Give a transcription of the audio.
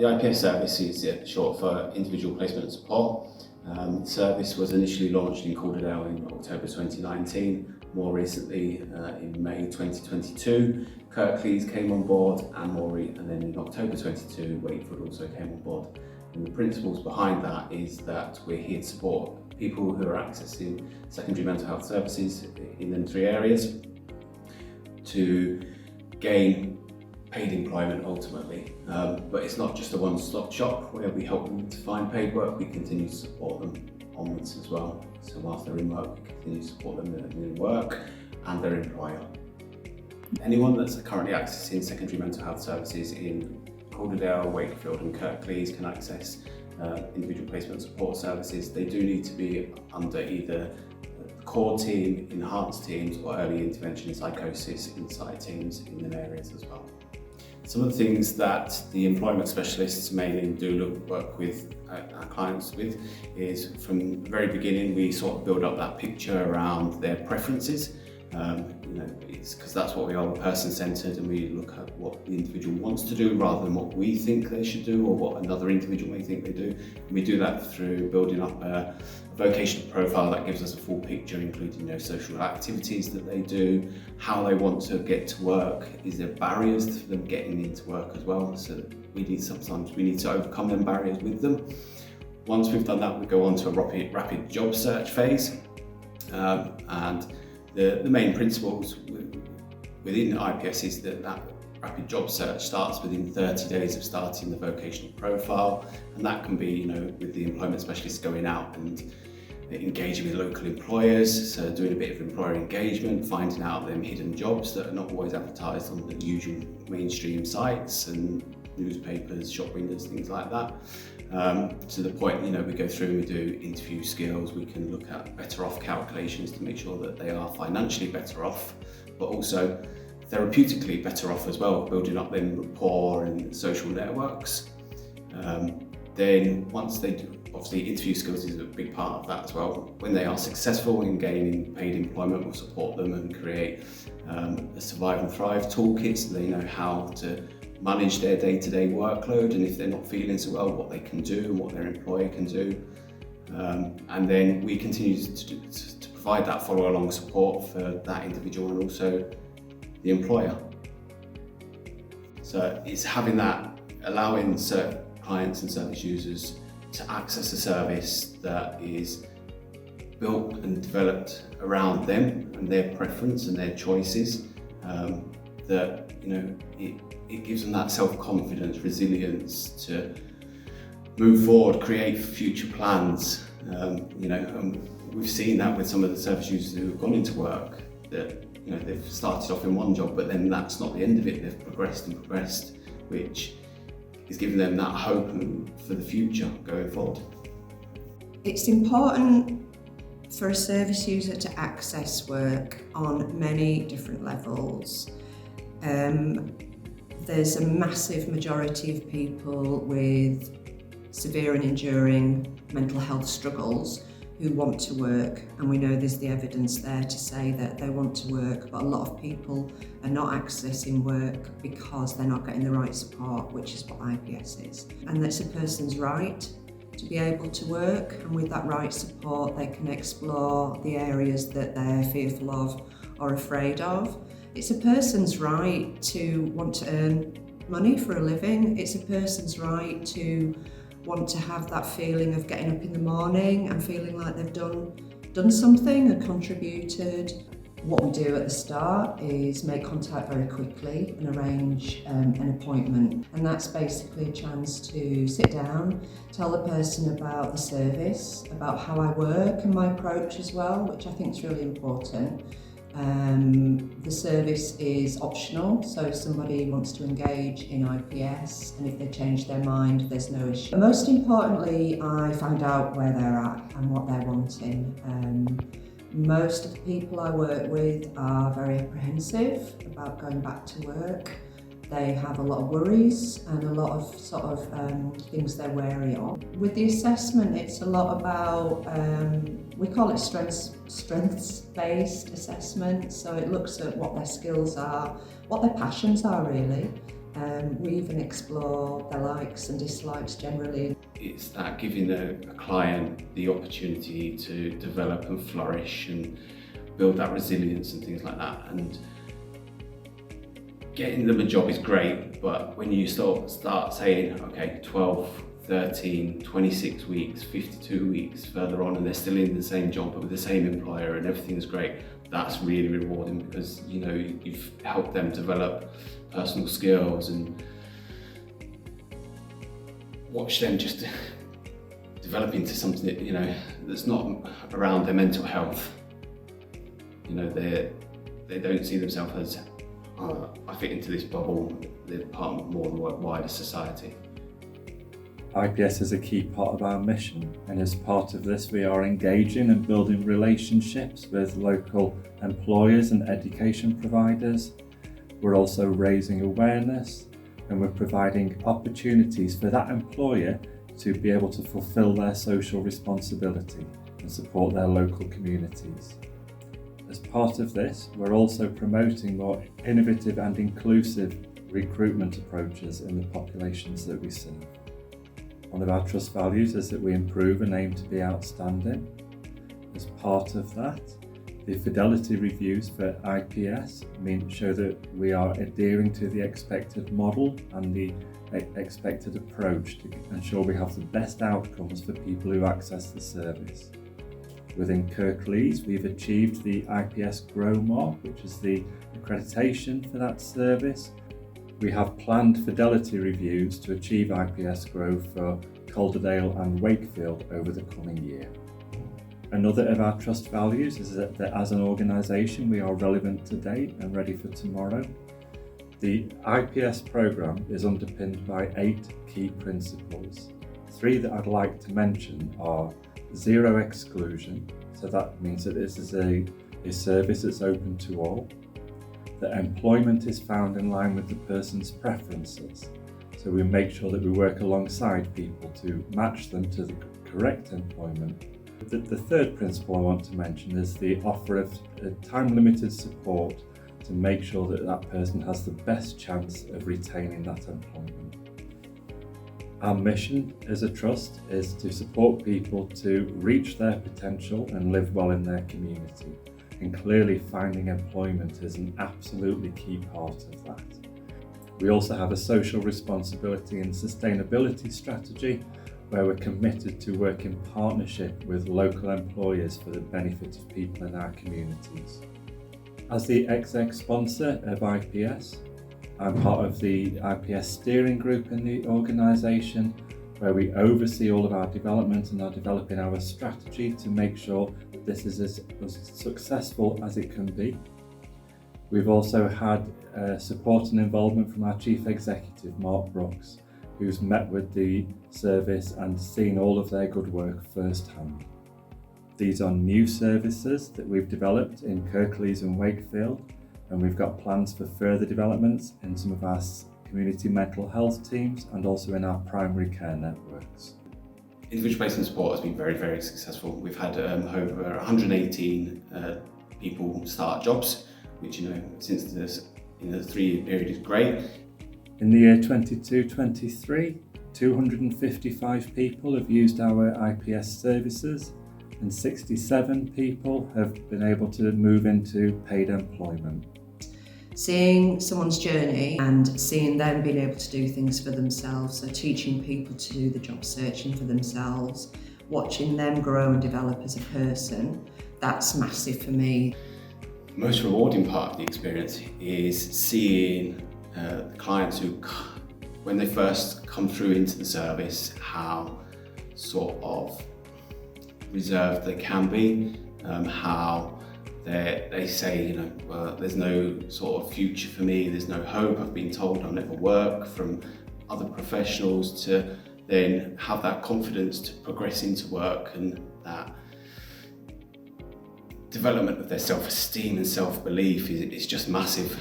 The IPS service is short for Individual Placement and Support. The service was initially launched in Calderdale in October 2019. More recently, in May 2022, Kirklees came on board, and then in October 22, Wakefield also came on board. And the principles behind that is that we're here to support people who are accessing secondary mental health services in them three areas to gain paid employment ultimately. But it's not just a one-stop shop where we help them to find paid work, we continue to support them onwards as well. So whilst they're in work, we continue to support them in work and their employer. Anyone that's currently accessing secondary mental health services in Calderdale, Wakefield and Kirklees can access individual placement support services. They do need to be under either core team, enhanced teams or early intervention psychosis insight teams in them areas as well. Some of the things that the employment specialists mainly work with our clients with is, from the very beginning, we sort of build up that picture around their preferences. It's because that's what we are, person-centred, and we look at what the individual wants to do rather than what we think they should do or what another individual may think they do. And we do that through building up a vocational profile that gives us a full picture, including social activities that they do, how they want to get to work, is there barriers to them getting into work as well, so that we need to overcome them barriers with them. Once we've done that, we go on to a rapid job search phase, and the main principles within IPS is that rapid job search starts within 30 days of starting the vocational profile, and that can be with the employment specialist going out and engaging with local employers, so doing a bit of employer engagement, finding out them hidden jobs that are not always advertised on the usual mainstream sites and newspapers, shop windows, things like that. To the point, we go through and we do interview skills, we can look at better off calculations to make sure that they are financially better off, but also therapeutically better off as well, building up them rapport and social networks. Then once they do, obviously interview skills is a big part of that as well. When they are successful in gaining paid employment, we'll support them and create a Survive and Thrive toolkit so they know how to manage their day-to-day workload, and if they're not feeling so well, what they can do and what their employer can do. And then we continue to provide that follow-along support for that individual and also the employer. So it's having that, allowing certain clients and service users to access a service that is built and developed around them and their preference and their choices, that it gives them that self-confidence, resilience to move forward, create future plans. And we've seen that with some of the service users who have gone into work, that they've started off in one job, but then that's not the end of it. They've progressed, which is giving them that hope for the future going forward. It's important for a service user to access work on many different levels. There's a massive majority of people with severe and enduring mental health struggles who want to work, and we know there's the evidence there to say that they want to work, but a lot of people are not accessing work because they're not getting the right support, which is what IPS is. And that's a person's right to be able to work, and with that right support they can explore the areas that they're fearful of or afraid of. It's a person's right to want to earn money for a living. It's a person's right to want to have that feeling of getting up in the morning and feeling like they've done something and contributed. What we do at the start is make contact very quickly and arrange an appointment. And that's basically a chance to sit down, tell the person about the service, about how I work and my approach as well, which I think is really important. The service is optional, so if somebody wants to engage in IPS and if they change their mind, there's no issue. But most importantly, I find out where they're at and what they're wanting. Most of the people I work with are very apprehensive about going back to work. They have a lot of worries and a lot of things they're wary of. With the assessment, it's a lot about, we call it strengths strengths-based assessment, so it looks at what their skills are, what their passions are really. We even explore their likes and dislikes generally. It's that giving a client the opportunity to develop and flourish and build that resilience and things like that. And getting them a job is great, but when you start saying, okay, 12, 13, 26 weeks, 52 weeks further on, and they're still in the same job but with the same employer and everything's great, that's really rewarding, because you've helped them develop personal skills and watch them just develop into something that, that's not around their mental health. They don't see themselves as, I fit into this bubble, they're part of more of the wider society. IPS is a key part of our mission, and as part of this we are engaging and building relationships with local employers and education providers. We're also raising awareness, and we're providing opportunities for that employer to be able to fulfil their social responsibility and support their local communities. As part of this, we're also promoting more innovative and inclusive recruitment approaches in the populations that we serve. One of our trust values is that we improve and aim to be outstanding. As part of that, the fidelity reviews for IPS show that we are adhering to the expected model and the expected approach to ensure we have the best outcomes for people who access the service. Within Kirklees, we've achieved the IPS Grow mark, which is the accreditation for that service. We have planned fidelity reviews to achieve IPS Grow for Calderdale and Wakefield over the coming year. Another of our trust values is that as an organisation we are relevant today and ready for tomorrow. The IPS programme is underpinned by 8 key principles. 3 that I'd like to mention are zero exclusion, so that means that this is a service that's open to all. That employment is found in line with the person's preferences, so we make sure that we work alongside people to match them to the correct employment. The third principle I want to mention is the offer of time-limited support to make sure that that person has the best chance of retaining that employment. Our mission as a trust is to support people to reach their potential and live well in their community. And clearly finding employment is an absolutely key part of that. We also have a social responsibility and sustainability strategy where we're committed to work in partnership with local employers for the benefit of people in our communities. As the exec sponsor of IPS, I'm part of the IPS steering group in the organisation, where we oversee all of our development and are developing our strategy to make sure that this is as successful as it can be. We've also had support and involvement from our Chief Executive, Mark Brooks, who's met with the service and seen all of their good work firsthand. These are new services that we've developed in Kirklees and Wakefield, and we've got plans for further developments in some of our community mental health teams and also in our primary care networks. Individual placement support has been very, very successful. We've had over 118 people start jobs, which since this in the 3-year period is great. In the year 22-23, 255 people have used our IPS services, and 67 people have been able to move into paid employment. Seeing someone's journey and seeing them being able to do things for themselves, so teaching people to do the job searching for themselves, watching them grow and develop as a person, that's massive for me. The most rewarding part of the experience is seeing clients who, when they first come through into the service, how sort of reserved they can be, how they say, well, there's no sort of future for me, there's no hope, I've been told I'll never work, from other professionals, to then have that confidence to progress into work, and that development of their self-esteem and self-belief is just massive.